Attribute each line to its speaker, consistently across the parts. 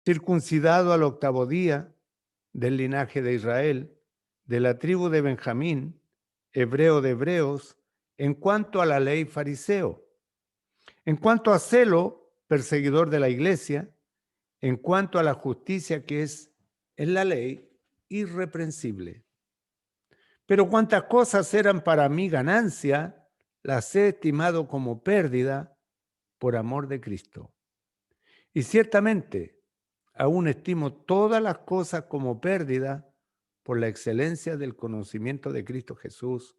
Speaker 1: circuncidado al octavo día, del linaje de Israel, de la tribu de Benjamín, hebreo de hebreos, en cuanto a la ley fariseo, en cuanto a celo, perseguidor de la iglesia, en cuanto a la justicia que es en la ley, irreprensible. Pero cuantas cosas eran para mí ganancia, las he estimado como pérdida por amor de Cristo. Y ciertamente, aún estimo todas las cosas como pérdida por la excelencia del conocimiento de Cristo Jesús,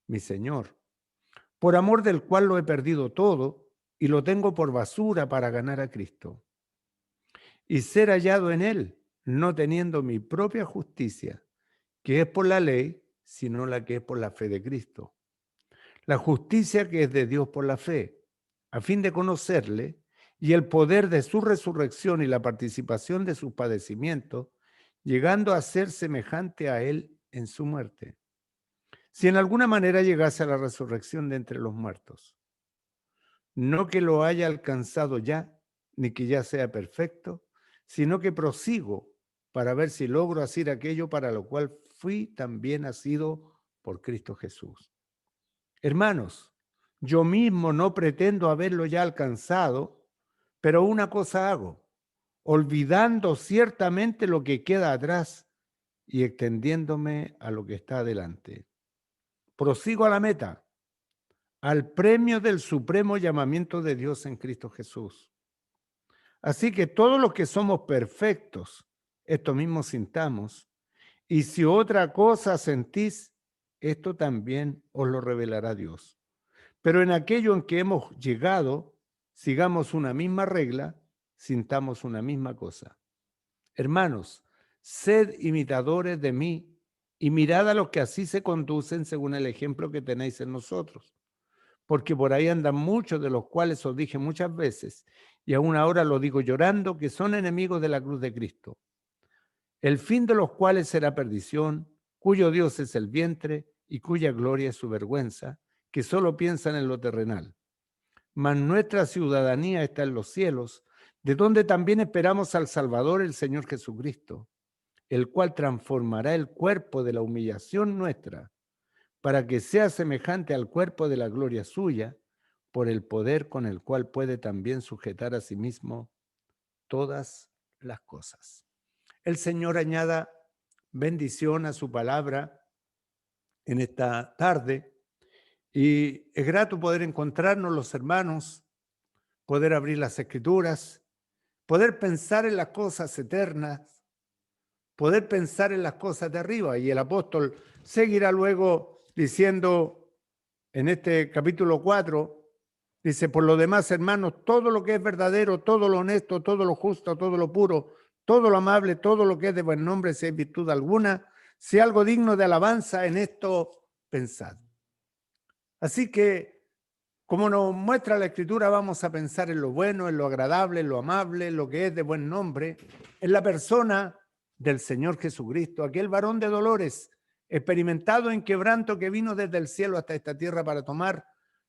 Speaker 1: mi Señor, por amor del cual lo he perdido todo y lo tengo por basura para ganar a Cristo y ser hallado en Él, no teniendo mi propia justicia, que es por la ley, sino la que es por la fe de Cristo. La justicia que es de Dios por la fe, a fin de conocerle y el poder de su resurrección y la participación de sus padecimientos, llegando a ser semejante a Él en su muerte. Si en alguna manera llegase a la resurrección de entre los muertos, no que lo haya alcanzado ya, ni que ya sea perfecto, sino que prosigo para ver si logro hacer aquello para lo cual fui también nacido por Cristo Jesús. Hermanos, yo mismo no pretendo haberlo ya alcanzado, pero una cosa hago, olvidando ciertamente lo que queda atrás y extendiéndome a lo que está adelante. Prosigo a la meta, al premio del supremo llamamiento de Dios en Cristo Jesús. Así que todos los que somos perfectos, esto mismo sintamos, y si otra cosa sentís, esto también os lo revelará Dios. Pero en aquello en que hemos llegado, sigamos una misma regla, sintamos una misma cosa. Hermanos, sed imitadores de mí y mirad a los que así se conducen según el ejemplo que tenéis en nosotros. Porque por ahí andan muchos de los cuales os dije muchas veces, y aún ahora lo digo llorando, que son enemigos de la cruz de Cristo, el fin de los cuales será perdición, cuyo Dios es el vientre y cuya gloria es su vergüenza, que solo piensan en lo terrenal. Mas nuestra ciudadanía está en los cielos, de donde también esperamos al Salvador, el Señor Jesucristo, el cual transformará el cuerpo de la humillación nuestra, para que sea semejante al cuerpo de la gloria suya, por el poder con el cual puede también sujetar a sí mismo todas las cosas. El Señor añada bendición a su palabra en esta tarde y es grato poder encontrarnos los hermanos, poder abrir las escrituras, poder pensar en las cosas eternas, poder pensar en las cosas de arriba. Y el apóstol seguirá luego diciendo en este capítulo 4, dice, por lo demás, hermanos, todo lo que es verdadero, todo lo honesto, todo lo justo, todo lo puro, todo lo amable, todo lo que es de buen nombre, si hay virtud alguna, si algo digno de alabanza, en esto pensad. Así que, como nos muestra la Escritura, vamos a pensar en lo bueno, en lo agradable, en lo amable, en lo que es de buen nombre, en la persona del Señor Jesucristo, aquel varón de dolores, experimentado en quebranto que vino desde el cielo hasta esta tierra para tomar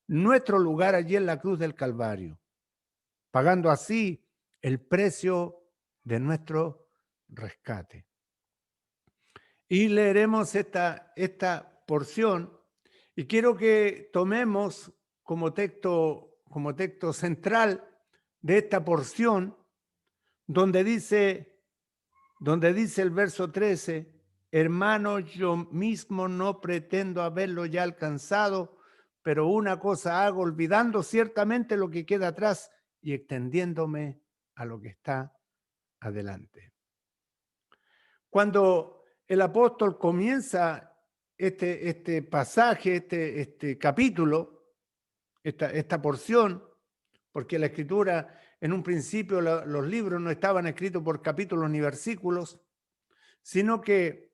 Speaker 1: nuestro lugar allí en la cruz del Calvario, pagando así el precio de nuestro rescate. Y leeremos esta porción y quiero que tomemos como texto central de esta porción donde dice el verso 13, hermanos, yo mismo no pretendo haberlo ya alcanzado, pero una cosa hago, olvidando ciertamente lo que queda atrás y extendiéndome a lo que está adelante. Cuando el apóstol comienza este pasaje, este capítulo, esta porción, porque la escritura, en un principio los libros no estaban escritos por capítulos ni versículos, sino que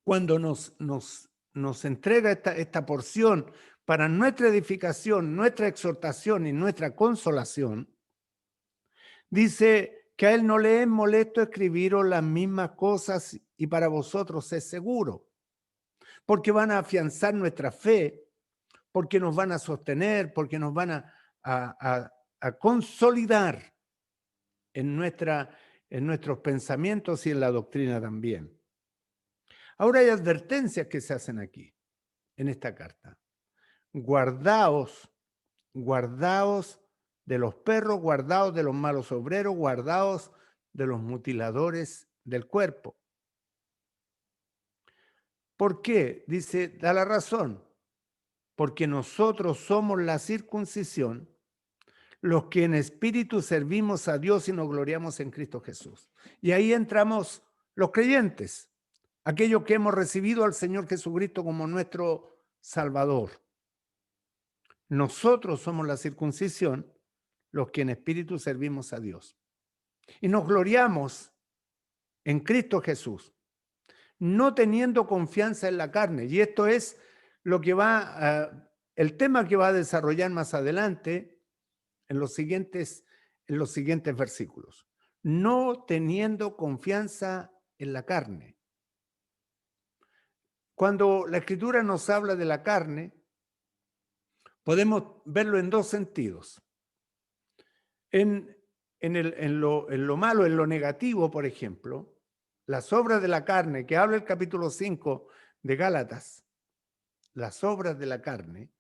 Speaker 1: cuando nos entrega esta porción para nuestra edificación, nuestra exhortación y nuestra consolación, dice que a él no le es molesto escribiros las mismas cosas y para vosotros es seguro, porque van a afianzar nuestra fe, porque nos van a sostener, porque nos van a consolidar en nuestra en nuestros pensamientos y en la doctrina también. Ahora hay advertencias que se hacen aquí, en esta carta. Guardaos de los perros, guardaos de los malos obreros, guardaos de los mutiladores del cuerpo. ¿Por qué? Dice, da la razón. Porque nosotros somos la circuncisión, los que en espíritu servimos a Dios y nos gloriamos en Cristo Jesús. Y ahí entramos los creyentes, aquellos que hemos recibido al Señor Jesucristo como nuestro Salvador. Nosotros somos la circuncisión, los que en espíritu servimos a Dios. Y nos gloriamos en Cristo Jesús, no teniendo confianza en la carne. Y esto es lo que el tema que va a desarrollar más adelante en los siguientes versículos. No teniendo confianza en la carne. Cuando la Escritura nos habla de la carne, podemos verlo en dos sentidos. En lo malo, en lo negativo, por ejemplo, las obras de la carne, que habla el capítulo 5 de Gálatas, las obras de la carne,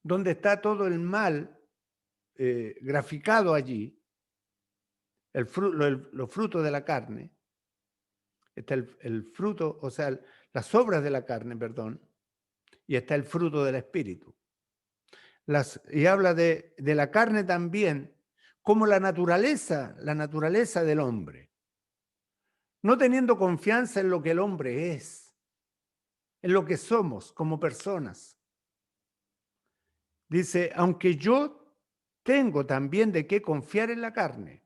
Speaker 1: donde está todo el mal graficado allí, los frutos de la carne, está el fruto, o sea, las obras de la carne, perdón, y está el fruto del Espíritu. Y habla de la carne también como la naturaleza del hombre, no teniendo confianza en lo que el hombre es, en lo que somos como personas. Dice, aunque yo tengo también de qué confiar en la carne.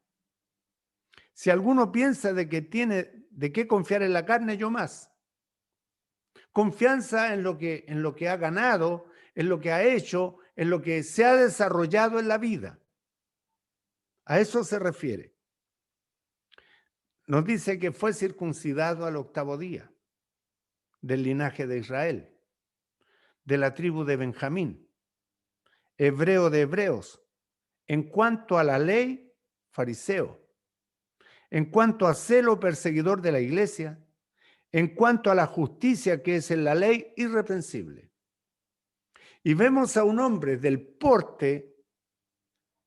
Speaker 1: Si alguno piensa de que tiene de qué confiar en la carne, yo más. Confianza en lo que ha ganado, en lo que ha hecho, en lo que se ha desarrollado en la vida. A eso se refiere. Nos dice que fue circuncidado al 8º día del linaje de Israel, de la tribu de Benjamín, hebreo de hebreos, en cuanto a la ley, fariseo, en cuanto a celo, perseguidor de la iglesia, en cuanto a la justicia que es en la ley, irreprensible. Y vemos a un hombre del porte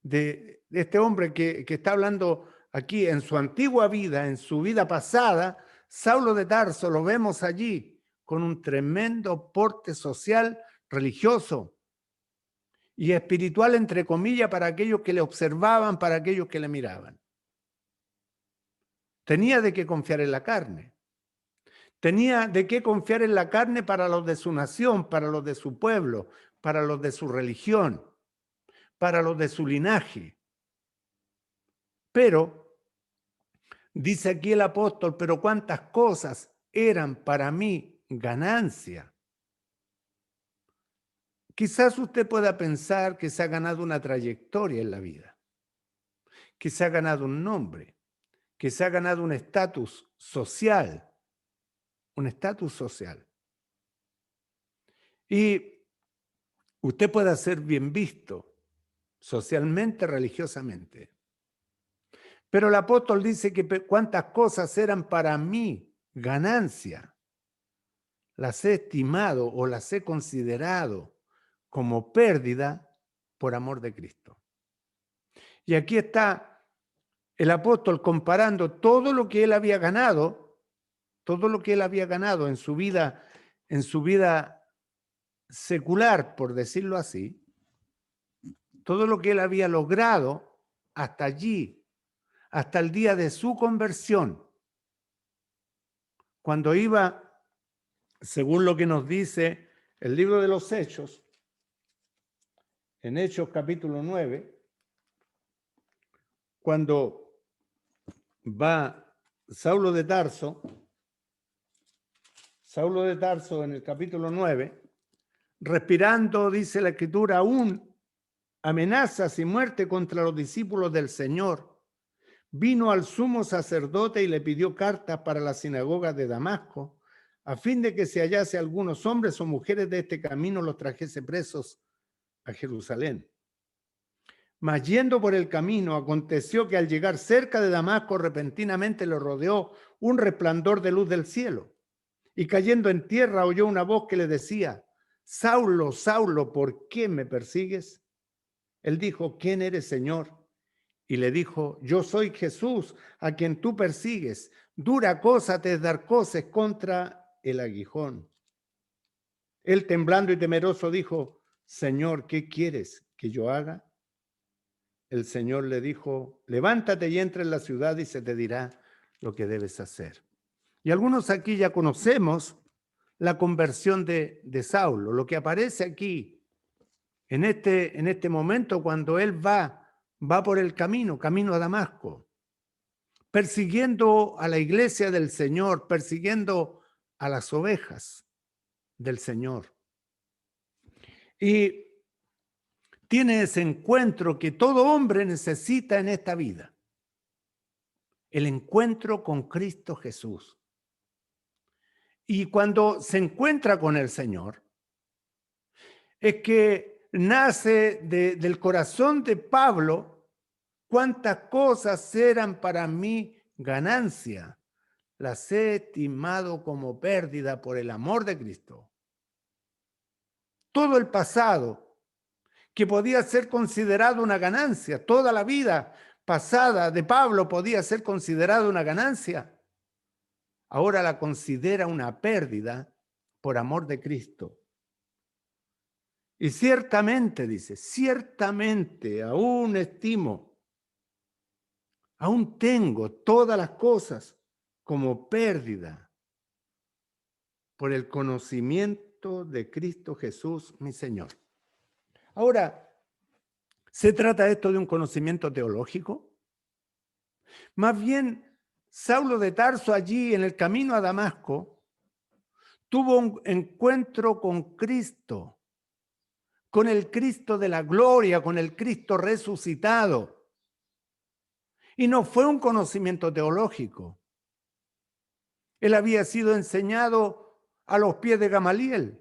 Speaker 1: de este hombre que está hablando aquí en su antigua vida, en su vida pasada, Saulo de Tarso, lo vemos allí con un tremendo porte social, religioso y espiritual, entre comillas, para aquellos que le observaban, para aquellos que le miraban. Tenía de qué confiar en la carne. Tenía de qué confiar en la carne para los de su nación, para los de su pueblo, para los de su religión, para los de su linaje. Pero, dice aquí el apóstol, pero cuántas cosas eran para mí ganancia. Quizás usted pueda pensar que se ha ganado una trayectoria en la vida, que se ha ganado un nombre, que se ha ganado un estatus social, Y usted puede ser bien visto socialmente, religiosamente. Pero el apóstol dice que cuántas cosas eran para mí ganancia. Las he estimado o las he considerado como pérdida por amor de Cristo. Y aquí está el apóstol comparando todo lo que él había ganado, en su vida secular, por decirlo así, todo lo que él había logrado hasta allí, hasta el día de su conversión, cuando iba, según lo que nos dice el libro de los Hechos, en Hechos capítulo 9, cuando va Saulo de Tarso en el capítulo 9, respirando, dice la Escritura, aún amenazas y muerte contra los discípulos del Señor, vino al sumo sacerdote y le pidió cartas para la sinagoga de Damasco, a fin de que si hallase algunos hombres o mujeres de este camino los trajese presos a Jerusalén. Mas yendo por el camino, aconteció que al llegar cerca de Damasco, repentinamente lo rodeó un resplandor de luz del cielo. Y cayendo en tierra, oyó una voz que le decía: Saulo, Saulo, ¿por qué me persigues? Él dijo: ¿Quién eres, Señor? Y le dijo: Yo soy Jesús, a quien tú persigues. Dura cosa te es dar coces contra el aguijón. Él, temblando y temeroso, dijo: Señor, ¿qué quieres que yo haga? El Señor le dijo: levántate y entra en la ciudad y se te dirá lo que debes hacer. Y algunos aquí ya conocemos la conversión de Saulo, lo que aparece aquí en este momento cuando él va por el camino a Damasco, persiguiendo a la iglesia del Señor, persiguiendo a las ovejas del Señor. Y tiene ese encuentro que todo hombre necesita en esta vida, el encuentro con Cristo Jesús. Y cuando se encuentra con el Señor, es que nace del corazón de Pablo: cuántas cosas eran para mí ganancia, las he estimado como pérdida por el amor de Cristo. Todo el pasado, que podía ser considerado una ganancia, toda la vida pasada de Pablo podía ser considerada una ganancia, ahora la considera una pérdida por amor de Cristo. Y ciertamente, dice, ciertamente aún estimo, aún tengo todas las cosas como pérdida por el conocimiento de Cristo Jesús, mi Señor. Ahora, ¿se trata esto de un conocimiento teológico? Más bien, Saulo de Tarso, allí en el camino a Damasco, tuvo un encuentro con Cristo, con el Cristo de la gloria, con el Cristo resucitado. Y no fue un conocimiento teológico. Él había sido enseñado a los pies de Gamaliel.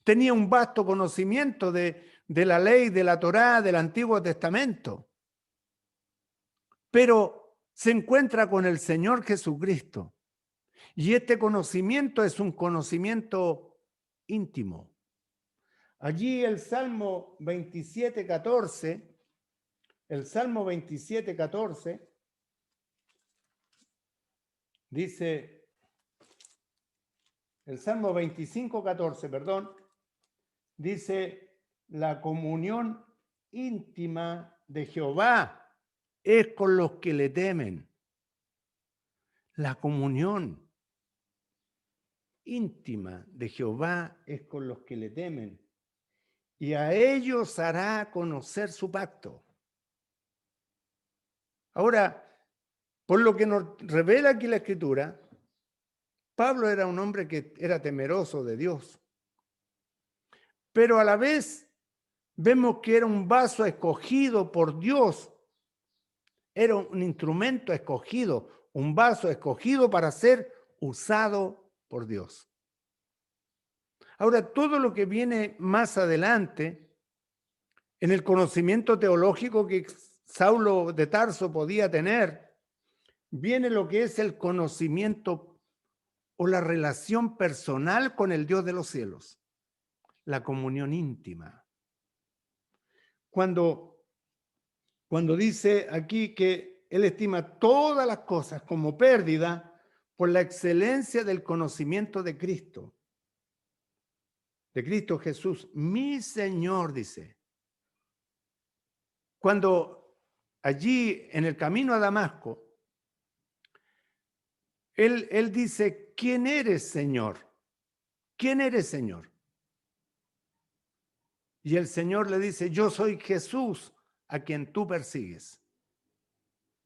Speaker 1: Tenía un vasto conocimiento de la ley, de la Torá, del Antiguo Testamento. Pero se encuentra con el Señor Jesucristo. Y este conocimiento es un conocimiento íntimo. Allí el Salmo 27:14, dice, el Salmo 25:14, perdón, dice: la comunión íntima de Jehová es con los que le temen. La comunión íntima de Jehová es con los que le temen, y a ellos hará conocer su pacto. Ahora, por lo que nos revela aquí la Escritura, Pablo era un hombre que era temeroso de Dios, pero a la vez vemos que era un vaso escogido por Dios, era un instrumento escogido, un vaso escogido para ser usado por Dios. Ahora, todo lo que viene más adelante, en el conocimiento teológico que Saulo de Tarso podía tener, viene lo que es el conocimiento o la relación personal con el Dios de los cielos, la comunión íntima. Cuando dice aquí que él estima todas las cosas como pérdida por la excelencia del conocimiento de Cristo Jesús, mi Señor, dice. Cuando allí en el camino a Damasco, él dice: ¿quién eres, Señor? ¿Quién eres, Señor? Y el Señor le dice: yo soy Jesús a quien tú persigues.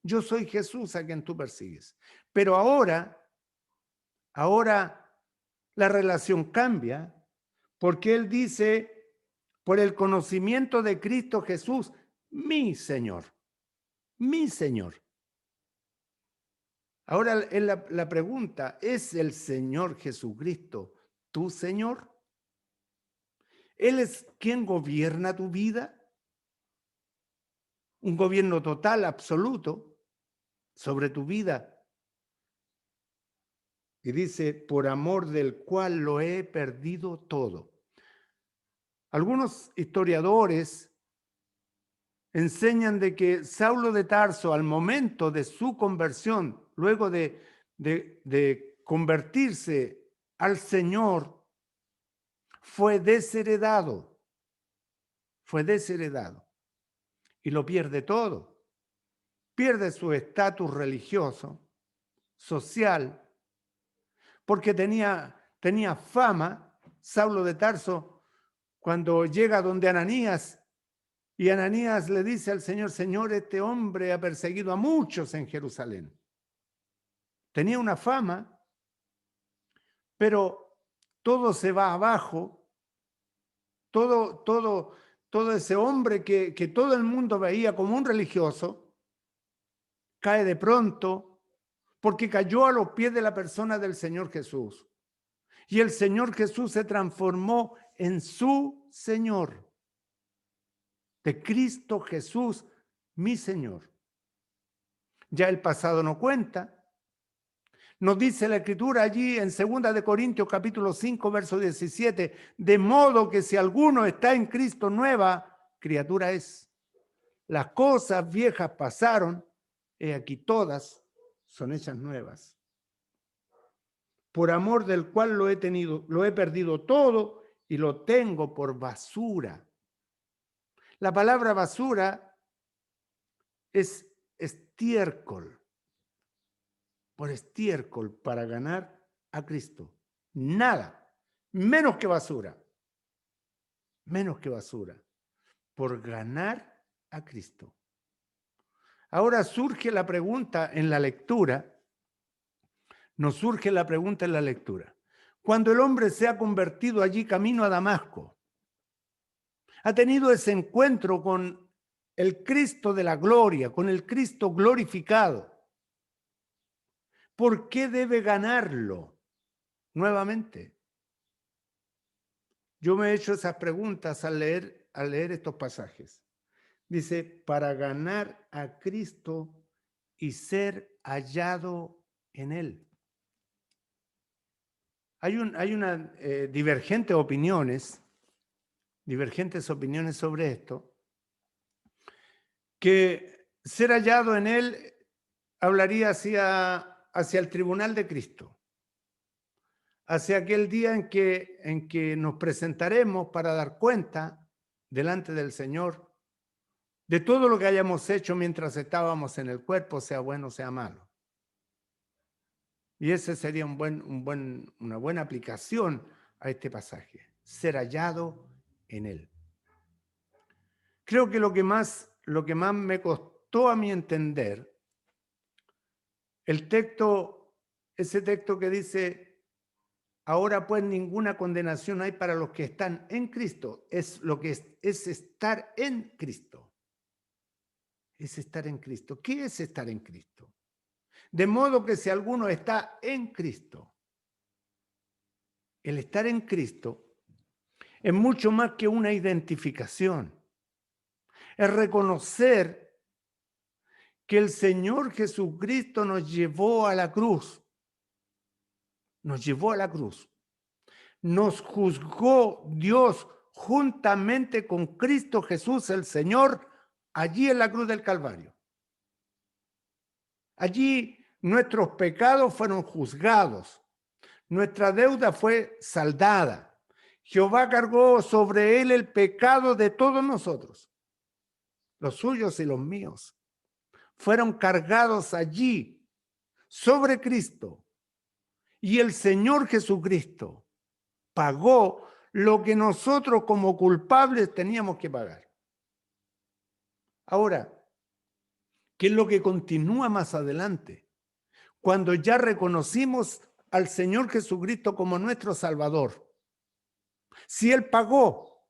Speaker 1: Yo soy Jesús a quien tú persigues. Pero ahora la relación cambia, porque él dice: por el conocimiento de Cristo Jesús, mi Señor, mi Señor. Ahora es la pregunta: ¿es el Señor Jesucristo tu Señor? ¿Él es quien gobierna tu vida? un gobierno total, absoluto, sobre tu vida. Y dice, por amor del cual lo he perdido todo. Algunos historiadores enseñan de que Saulo de Tarso, al momento de su conversión, luego de convertirse al Señor, fue desheredado y lo pierde todo. Pierde su estatus religioso, social, porque tenía fama. Saulo de Tarso, cuando llega donde Ananías, y Ananías le dice al Señor, Señor, este hombre ha perseguido a muchos en Jerusalén. Tenía una fama, pero todo se va abajo. Todo ese hombre que todo el mundo veía como un religioso, cae de pronto porque cayó a los pies de la persona del Señor Jesús. Y el Señor Jesús se transformó en su Señor. De Cristo Jesús, mi Señor. Ya el pasado no cuenta. Nos dice la Escritura allí en 2 de Corintios capítulo 5, verso 17, de modo que si alguno está en Cristo, nueva criatura es. Las cosas viejas pasaron, y aquí todas son hechas nuevas. Por amor del cual lo he perdido todo y lo tengo por basura. La palabra basura es estiércol. Por estiércol para ganar a Cristo. Nada, menos que basura. Menos que basura. Por ganar a Cristo. Ahora surge la pregunta en la lectura. Nos surge la pregunta en la lectura. Cuando el hombre se ha convertido allí camino a Damasco, ha tenido ese encuentro con el Cristo de la gloria, con el Cristo glorificado. ¿Por qué debe ganarlo nuevamente? Yo me he hecho esas preguntas al leer estos pasajes. Dice, para ganar a Cristo y ser hallado en Él. Hay una divergentes opiniones sobre esto, que ser hallado en Él hablaría hacia el tribunal de Cristo, hacia aquel día en que nos presentaremos para dar cuenta delante del Señor de todo lo que hayamos hecho mientras estábamos en el cuerpo, sea bueno, sea malo. Y ese sería una buena aplicación a este pasaje, ser hallado en Él. Creo que lo que más me costó a mí entender, ese texto que dice, ahora pues ninguna condenación hay para los que están en Cristo, es estar en Cristo. Es estar en Cristo. ¿Qué es estar en Cristo? De modo que si alguno está en Cristo, el estar en Cristo es mucho más que una identificación. Es reconocer que el Señor Jesucristo nos llevó a la cruz. Nos llevó a la cruz. Nos juzgó Dios juntamente con Cristo Jesús, el Señor, allí en la cruz del Calvario. Allí nuestros pecados fueron juzgados. Nuestra deuda fue saldada. Jehová cargó sobre él el pecado de todos nosotros. Los suyos y los míos. Fueron cargados allí, sobre Cristo. Y el Señor Jesucristo pagó lo que nosotros como culpables teníamos que pagar. Ahora, ¿qué es lo que continúa más adelante? Cuando ya reconocimos al Señor Jesucristo como nuestro Salvador. Si Él pagó,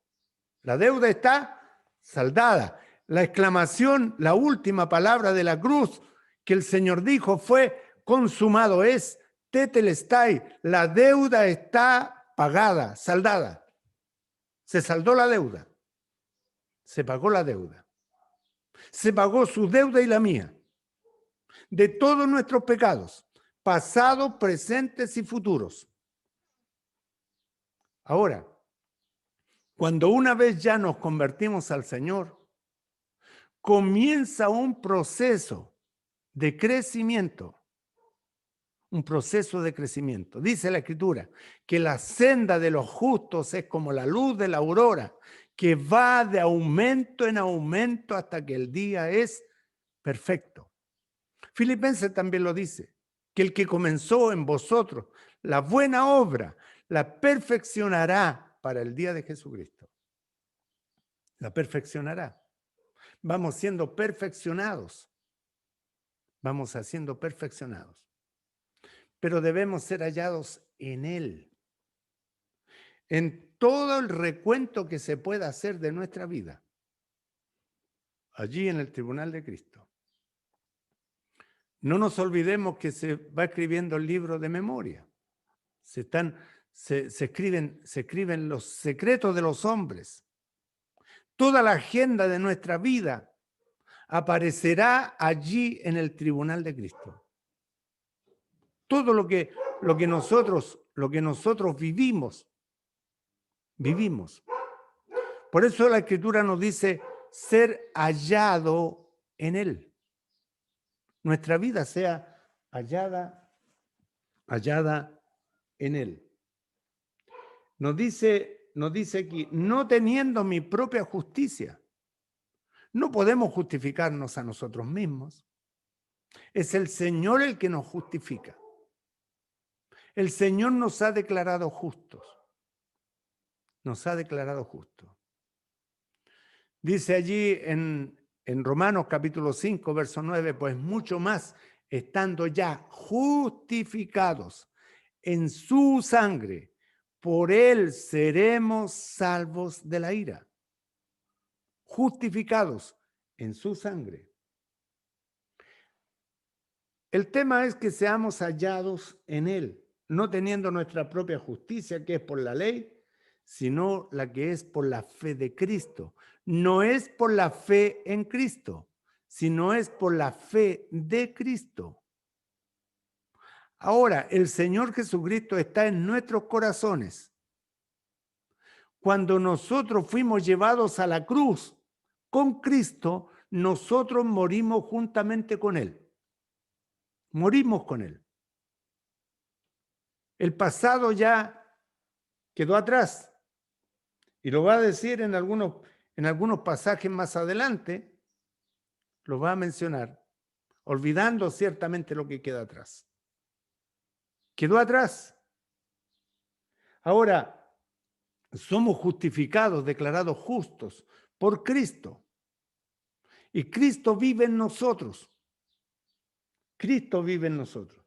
Speaker 1: la deuda está saldada. La exclamación, la última palabra de la cruz que el Señor dijo fue, consumado es, tetelestai, la deuda está pagada, saldada. Se saldó la deuda. Se pagó la deuda. Se pagó su deuda y la mía, de todos nuestros pecados, pasados, presentes y futuros. Ahora, cuando una vez ya nos convertimos al Señor, comienza un proceso de crecimiento. Un proceso de crecimiento. Dice la Escritura que la senda de los justos es como la luz de la aurora, que va de aumento en aumento hasta que el día es perfecto. Filipenses también lo dice, que el que comenzó en vosotros la buena obra, la perfeccionará para el día de Jesucristo. La perfeccionará. Vamos siendo perfeccionados. Vamos siendo perfeccionados. Pero debemos ser hallados en Él. En todo el recuento que se pueda hacer de nuestra vida. Allí en el tribunal de Cristo. No nos olvidemos que se va escribiendo el libro de memoria. Se escriben los secretos de los hombres. Toda la agenda de nuestra vida aparecerá allí en el tribunal de Cristo. Todo lo que nosotros vivimos. Por eso la Escritura nos dice ser hallado en Él. Nuestra vida sea hallada en Él. Nos dice aquí, no teniendo mi propia justicia. No podemos justificarnos a nosotros mismos. Es el Señor el que nos justifica. El Señor nos ha declarado justos. Nos ha declarado justos. Dice allí en Romanos capítulo 5, verso 9, pues mucho más, estando ya justificados en su sangre, por él seremos salvos de la ira. Justificados en su sangre. El tema es que seamos hallados en él, no teniendo nuestra propia justicia, que es por la ley, sino la que es por la fe de Cristo. No es por la fe en Cristo, sino es por la fe de Cristo. Ahora, el Señor Jesucristo está en nuestros corazones. Cuando nosotros fuimos llevados a la cruz con Cristo, nosotros morimos juntamente con Él. Morimos con Él. El pasado ya quedó atrás. Y lo va a decir en algunos pasajes más adelante, lo va a mencionar, olvidando ciertamente lo que queda atrás. Quedó atrás. Ahora, somos justificados, declarados justos por Cristo. Y Cristo vive en nosotros. Cristo vive en nosotros.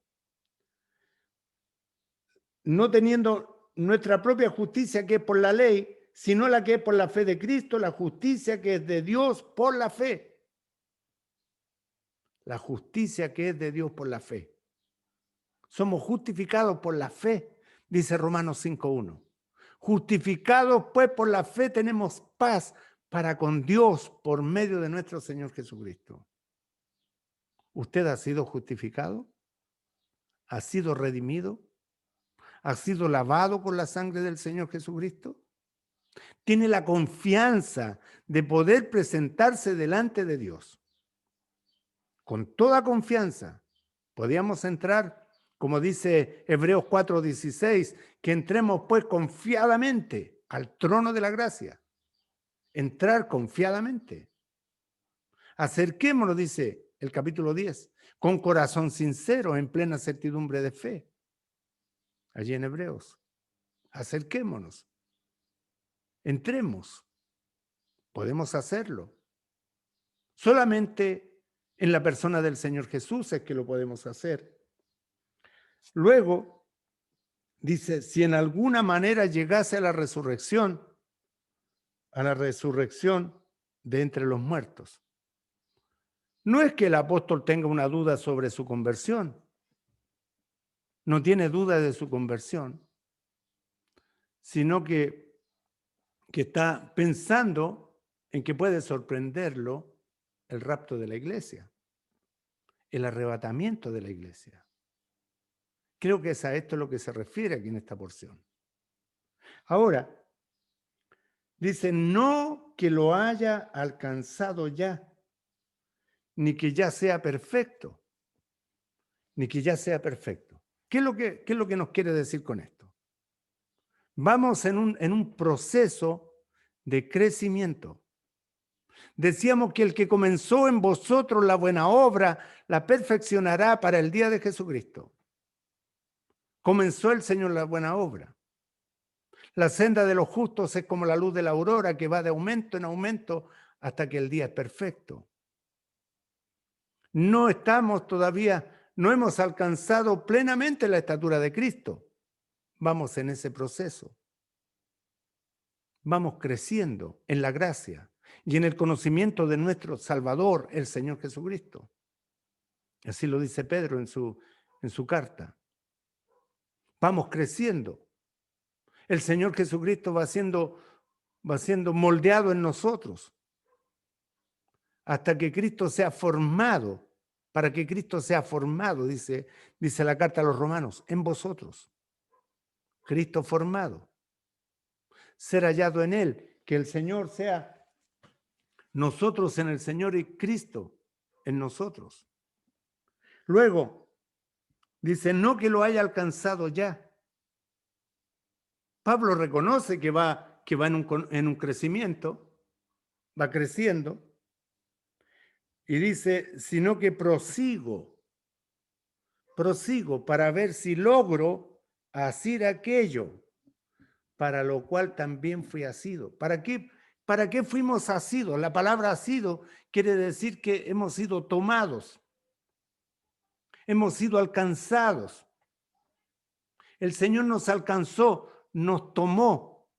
Speaker 1: No teniendo nuestra propia justicia que es por la ley, sino la que es por la fe de Cristo, la justicia que es de Dios por la fe. La justicia que es de Dios por la fe. Somos justificados por la fe, dice Romanos 5:1. Justificados pues por la fe tenemos paz para con Dios por medio de nuestro Señor Jesucristo. ¿Usted ha sido justificado? ¿Ha sido redimido? ¿Ha sido lavado con la sangre del Señor Jesucristo? Tiene la confianza de poder presentarse delante de Dios. Con toda confianza podíamos entrar, como dice Hebreos 4:16, que entremos pues confiadamente al trono de la gracia. Entrar confiadamente. Acerquémonos, dice el capítulo 10, con corazón sincero, en plena certidumbre de fe. Allí en Hebreos. Acerquémonos. Entremos. Podemos hacerlo. Solamente en la persona del Señor Jesús es que lo podemos hacer. Luego, dice, si en alguna manera llegase a la resurrección de entre los muertos. No es que el apóstol tenga una duda sobre su conversión. No tiene duda de su conversión, sino que está pensando en que puede sorprenderlo el rapto de la iglesia, el arrebatamiento de la iglesia. Creo que es a esto lo que se refiere aquí en esta porción. Ahora, dice, no que lo haya alcanzado ya, ni que ya sea perfecto, ni que ya sea perfecto. ¿Qué es lo que nos quiere decir con esto? Vamos en un proceso de crecimiento. Decíamos que el que comenzó en vosotros la buena obra, la perfeccionará para el día de Jesucristo. Comenzó el Señor la buena obra. La senda de los justos es como la luz de la aurora que va de aumento en aumento hasta que el día es perfecto. No estamos todavía, no hemos alcanzado plenamente la estatura de Cristo. Vamos en ese proceso. Vamos creciendo en la gracia y en el conocimiento de nuestro Salvador, el Señor Jesucristo. Así lo dice Pedro en su carta. Vamos creciendo. El Señor Jesucristo va siendo moldeado en nosotros hasta que Cristo sea formado. Para que Cristo sea formado, dice la carta a los romanos, en vosotros. Cristo formado. Ser hallado en Él, que el Señor sea nosotros en el Señor y Cristo en nosotros. Luego, dice, no que lo haya alcanzado ya. Pablo reconoce que va en un crecimiento, va creciendo, y dice, sino que prosigo para ver si logro hacer aquello para lo cual también fui asido. ¿Para qué fuimos asidos? La palabra asido quiere decir que hemos sido tomados, hemos sido alcanzados. El Señor nos alcanzó, nos tomó,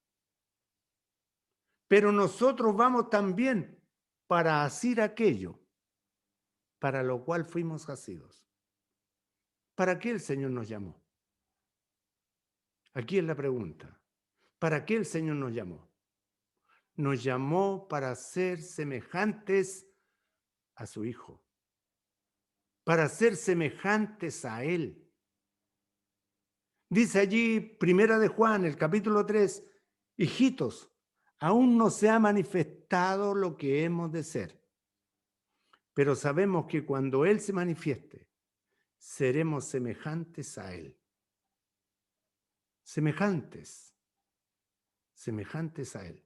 Speaker 1: pero nosotros vamos también para hacer aquello para lo cual fuimos asidos. ¿Para qué el Señor nos llamó? Aquí es la pregunta. ¿Para qué el Señor nos llamó? Nos llamó para ser semejantes a su Hijo, para ser semejantes a Él. Dice allí, Primera de Juan, el capítulo 3, hijitos, aún no se ha manifestado lo que hemos de ser, pero sabemos que cuando Él se manifieste, seremos semejantes a Él. Semejantes a Él.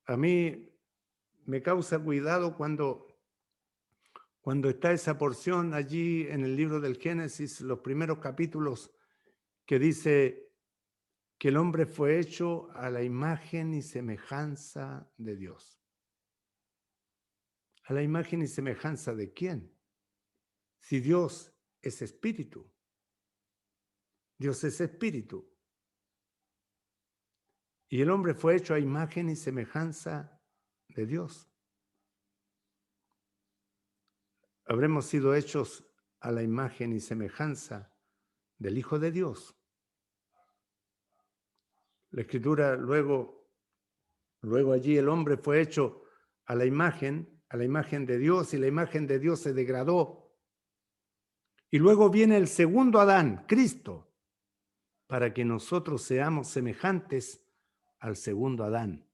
Speaker 1: A mí me causa cuidado cuando está esa porción allí en el libro del Génesis, los primeros capítulos, que dice que el hombre fue hecho a la imagen y semejanza de Dios. ¿A la imagen y semejanza de quién? Si Dios es espíritu. Dios es espíritu. Y el hombre fue hecho a imagen y semejanza de Dios. Habremos sido hechos a la imagen y semejanza del Hijo de Dios. La Escritura luego allí el hombre fue hecho a la imagen de Dios, y la imagen de Dios se degradó. Y luego viene el segundo Adán, Cristo, para que nosotros seamos semejantes al segundo Adán.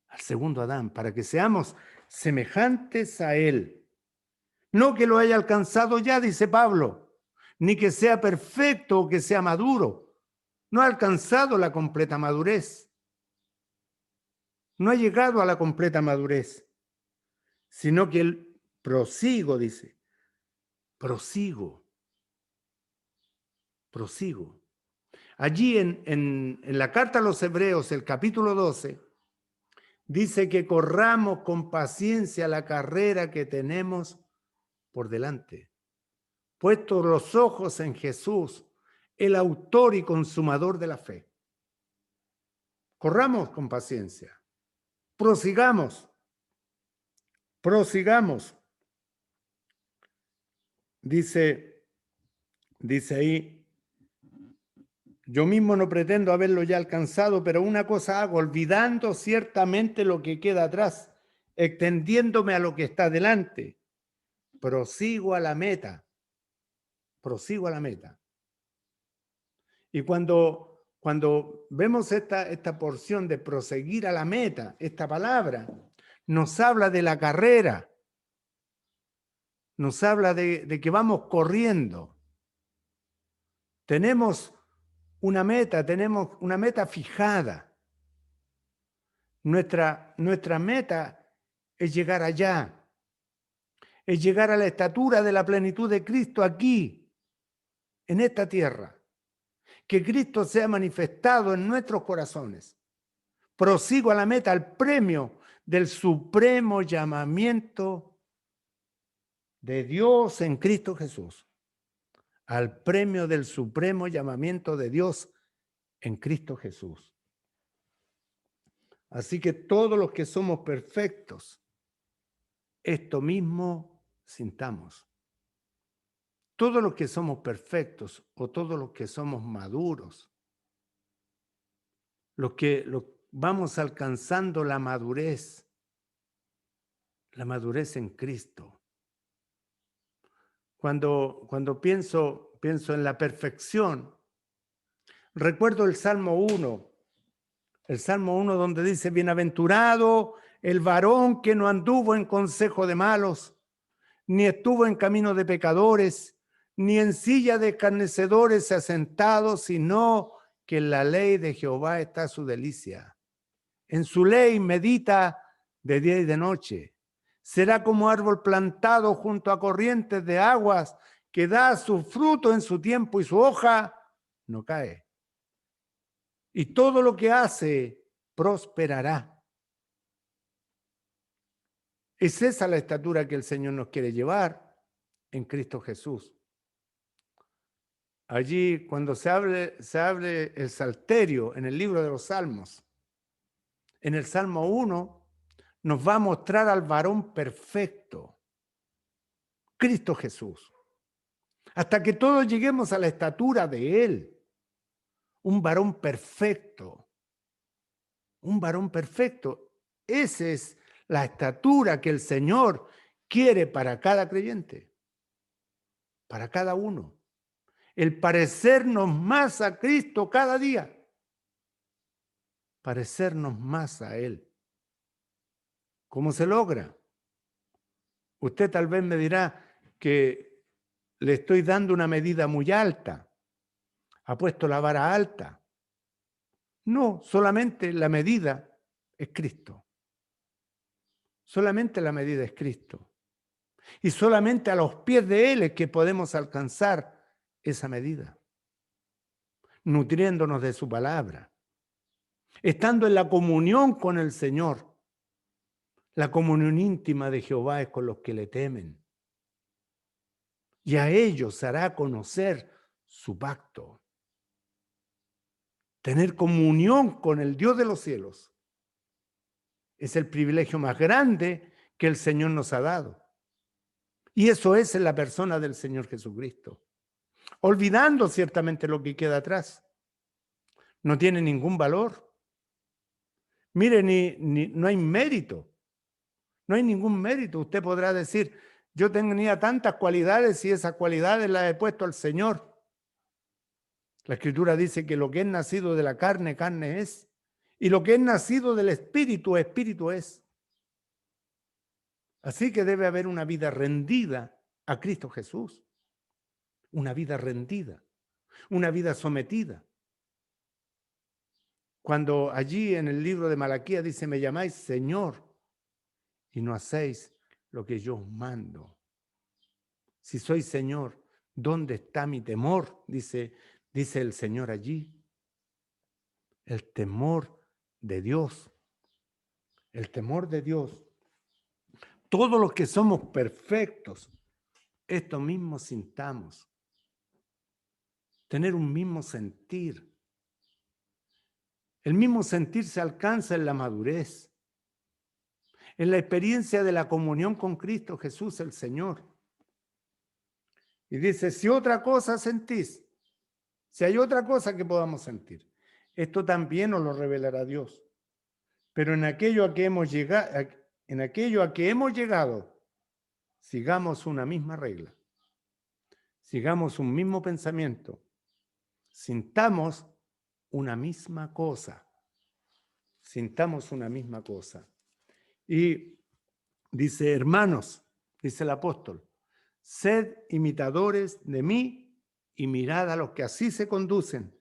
Speaker 1: Al segundo Adán, para que seamos semejantes a Él. No que lo haya alcanzado ya, dice Pablo, ni que sea perfecto o que sea maduro. No ha alcanzado la completa madurez. No ha llegado a la completa madurez, sino que él prosigo, dice. Prosigo. Allí en la carta a los Hebreos, el capítulo 12, dice que corramos con paciencia la carrera que tenemos por delante, puestos los ojos en Jesús, el autor y consumador de la fe. Corramos con paciencia. Prosigamos. Dice ahí, Yo mismo no pretendo haberlo ya alcanzado, pero una cosa hago, olvidando ciertamente lo que queda atrás, extendiéndome a lo que está delante. Prosigo a la meta. Prosigo a la meta. Y cuando vemos esta porción de proseguir a la meta, esta palabra, nos habla de la carrera, nos habla de que vamos corriendo. Tenemos una meta fijada. Nuestra meta es llegar allá, es llegar a la estatura de la plenitud de Cristo aquí, en esta tierra. Que Cristo sea manifestado en nuestros corazones. Prosigo a la meta, al premio del supremo llamamiento de Dios en Cristo Jesús. Al premio del supremo llamamiento de Dios en Cristo Jesús. Así que todos los que somos perfectos, esto mismo sintamos. Todos los que somos perfectos o todos los que somos maduros, los que vamos alcanzando la madurez en Cristo. Cuando pienso en la perfección, recuerdo el Salmo 1, donde dice, bienaventurado el varón que no anduvo en consejo de malos, ni estuvo en camino de pecadores, ni en silla de escarnecedores se ha sentado, sino que en la ley de Jehová está su delicia. En su ley medita de día y de noche. Será como árbol plantado junto a corrientes de aguas, que da su fruto en su tiempo y su hoja no cae. Y todo lo que hace prosperará. Es esa la estatura que el Señor nos quiere llevar en Cristo Jesús. Allí, cuando se abre el Salterio en el libro de los Salmos, en el Salmo 1, nos va a mostrar al varón perfecto, Cristo Jesús, hasta que todos lleguemos a la estatura de Él. Un varón perfecto. Un varón perfecto. Esa es la estatura que el Señor quiere para cada creyente, para cada uno. El parecernos más a Cristo cada día. Parecernos más a Él. ¿Cómo se logra? Usted tal vez me dirá que le estoy dando una medida muy alta. Ha puesto la vara alta. No, solamente la medida es Cristo. Solamente la medida es Cristo. Y solamente a los pies de Él es que podemos alcanzar esa medida. Nutriéndonos de su palabra. Estando en la comunión con el Señor. La comunión íntima de Jehová es con los que le temen. Y a ellos hará conocer su pacto. Tener comunión con el Dios de los cielos es el privilegio más grande que el Señor nos ha dado. Y eso es en la persona del Señor Jesucristo. Olvidando ciertamente lo que queda atrás. No tiene ningún valor. Mire, no hay mérito. No hay ningún mérito. Usted podrá decir, yo tenía tantas cualidades y esas cualidades las he puesto al Señor. La Escritura dice que lo que es nacido de la carne, carne es. Y lo que es nacido del Espíritu, Espíritu es. Así que debe haber una vida rendida a Cristo Jesús. Una vida rendida. Una vida sometida. Cuando allí en el libro de Malaquías dice, me llamáis Señor y no hacéis lo que yo os mando. Si soy Señor, ¿dónde está mi temor? Dice el Señor allí. El temor de Dios. El temor de Dios. Todos los que somos perfectos, esto mismo sintamos. Tener un mismo sentir. El mismo sentir se alcanza en la madurez. En la experiencia de la comunión con Cristo Jesús el Señor. Y dice, si otra cosa sentís, Si hay otra cosa que podamos sentir, esto también nos lo revelará Dios. Pero en aquello a que hemos llegado, sigamos una misma regla, sigamos un mismo pensamiento, sintamos una misma cosa, sintamos una misma cosa. Y dice, hermanos, dice el apóstol, sed imitadores de mí y mirad a los que así se conducen,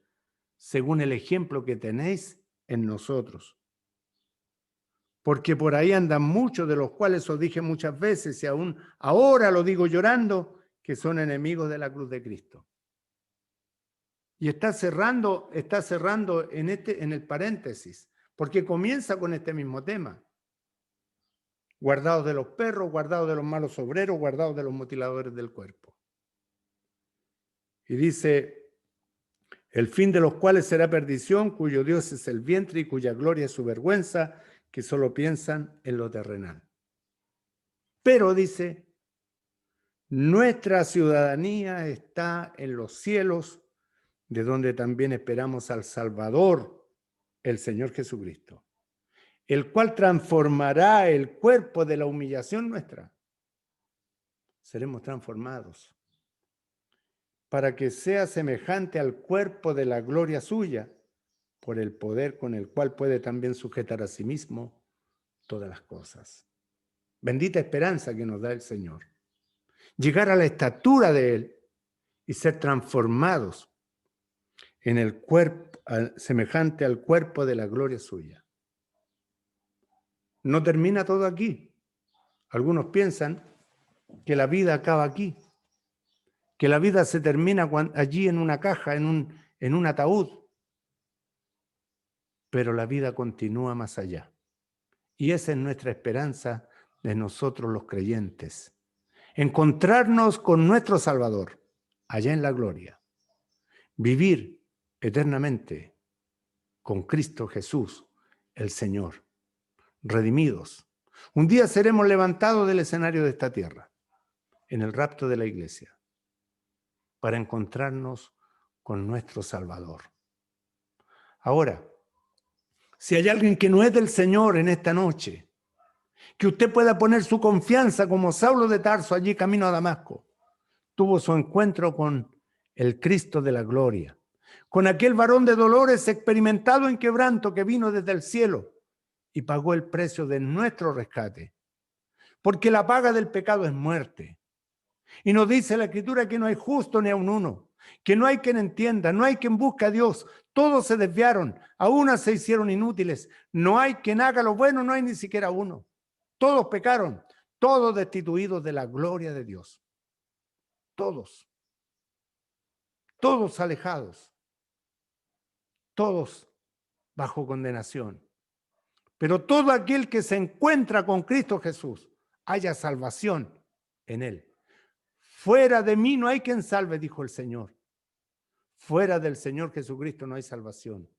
Speaker 1: según el ejemplo que tenéis en nosotros. Porque por ahí andan muchos, de los cuales os dije muchas veces, y aún ahora lo digo llorando, que son enemigos de la cruz de Cristo. Y está cerrando en el paréntesis, porque comienza con este mismo tema. Guardados de los perros, guardados de los malos obreros, guardados de los mutiladores del cuerpo. Y dice, el fin de los cuales será perdición, cuyo Dios es el vientre y cuya gloria es su vergüenza, que solo piensan en lo terrenal. Pero dice, nuestra ciudadanía está en los cielos, de donde también esperamos al Salvador, el Señor Jesucristo, el cual transformará el cuerpo de la humillación nuestra. Seremos transformados para que sea semejante al cuerpo de la gloria suya, por el poder con el cual puede también sujetar a sí mismo todas las cosas. Bendita esperanza que nos da el Señor. Llegar a la estatura de Él y ser transformados en el cuerpo semejante al cuerpo de la gloria suya. No termina todo aquí. Algunos piensan que la vida acaba aquí, que la vida se termina allí en una caja, en un ataúd, pero la vida continúa más allá. Y esa es nuestra esperanza de nosotros los creyentes. Encontrarnos con nuestro Salvador, allá en la gloria. Vivir eternamente con Cristo Jesús, el Señor, redimidos. Un día seremos levantados del escenario de esta tierra, en el rapto de la iglesia, para encontrarnos con nuestro Salvador. Ahora, si hay alguien que no es del Señor en esta noche, que usted pueda poner su confianza como Saulo de Tarso allí camino a Damasco, tuvo su encuentro con el Cristo de la gloria, con aquel varón de dolores experimentado en quebranto que vino desde el cielo y pagó el precio de nuestro rescate. Porque la paga del pecado es muerte. Y nos dice la Escritura que no hay justo ni aun uno, que no hay quien entienda, no hay quien busque a Dios. Todos se desviaron, a unas se hicieron inútiles. No hay quien haga lo bueno, no hay ni siquiera uno. Todos pecaron, todos destituidos de la gloria de Dios. Todos alejados, todos bajo condenación. Pero todo aquel que se encuentra con Cristo Jesús, haya salvación en Él. Fuera de mí no hay quien salve, dijo el Señor. Fuera del Señor Jesucristo no hay salvación,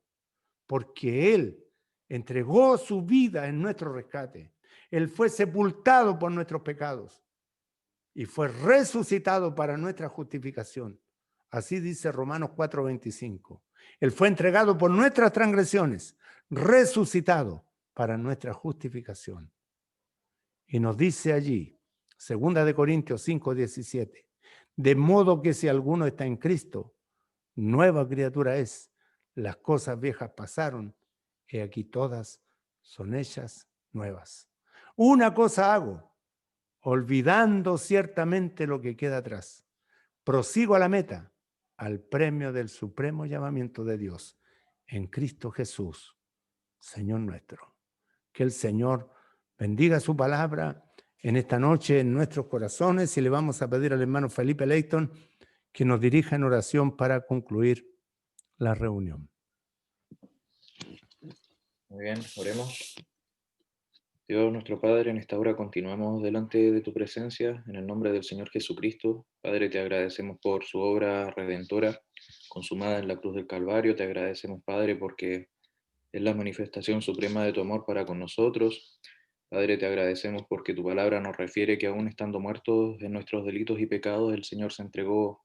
Speaker 1: porque Él entregó su vida en nuestro rescate. Él fue sepultado por nuestros pecados y fue resucitado para nuestra justificación. Así dice Romanos 4:25. Él fue entregado por nuestras transgresiones, resucitado para nuestra justificación. Y nos dice allí, 2 Corintios 5:17, de modo que si alguno está en Cristo, nueva criatura es. Las cosas viejas pasaron, y aquí todas son hechas nuevas. Una cosa hago, olvidando ciertamente lo que queda atrás. Prosigo a la meta, al premio del supremo llamamiento de Dios en Cristo Jesús, Señor nuestro. Que el Señor bendiga su palabra en esta noche en nuestros corazones y le vamos a pedir al hermano Felipe Leighton que nos dirija en oración para concluir la reunión.
Speaker 2: Muy bien, oremos. Dios nuestro Padre, en esta hora continuamos delante de tu presencia, en el nombre del Señor Jesucristo. Padre, te agradecemos por su obra redentora consumada en la cruz del Calvario. Te agradecemos, Padre, porque es la manifestación suprema de tu amor para con nosotros. Padre, te agradecemos porque tu palabra nos refiere que aún estando muertos en nuestros delitos y pecados, el Señor se entregó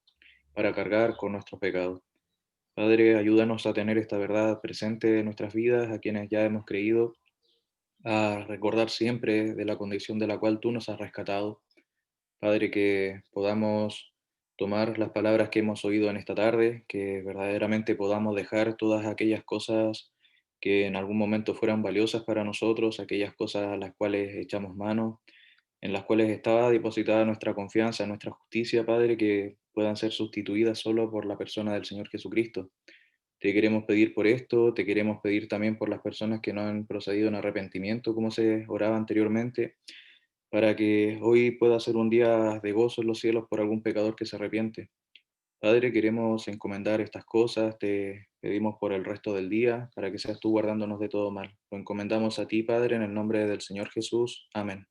Speaker 2: para cargar con nuestros pecados. Padre, ayúdanos a tener esta verdad presente en nuestras vidas, a quienes ya hemos creído, a recordar siempre de la condición de la cual tú nos has rescatado. Padre, que podamos tomar las palabras que hemos oído en esta tarde, que verdaderamente podamos dejar todas aquellas cosas que en algún momento fueran valiosas para nosotros, aquellas cosas a las cuales echamos mano, en las cuales estaba depositada nuestra confianza, nuestra justicia, Padre, que puedan ser sustituidas solo por la persona del Señor Jesucristo. Te queremos pedir por esto, te queremos pedir también por las personas que no han procedido en arrepentimiento, como se oraba anteriormente, para que hoy pueda ser un día de gozo en los cielos por algún pecador que se arrepiente. Padre, queremos encomendar estas cosas, te pedimos por el resto del día, para que seas tú guardándonos de todo mal. Lo encomendamos a ti, Padre, en el nombre del Señor Jesús. Amén.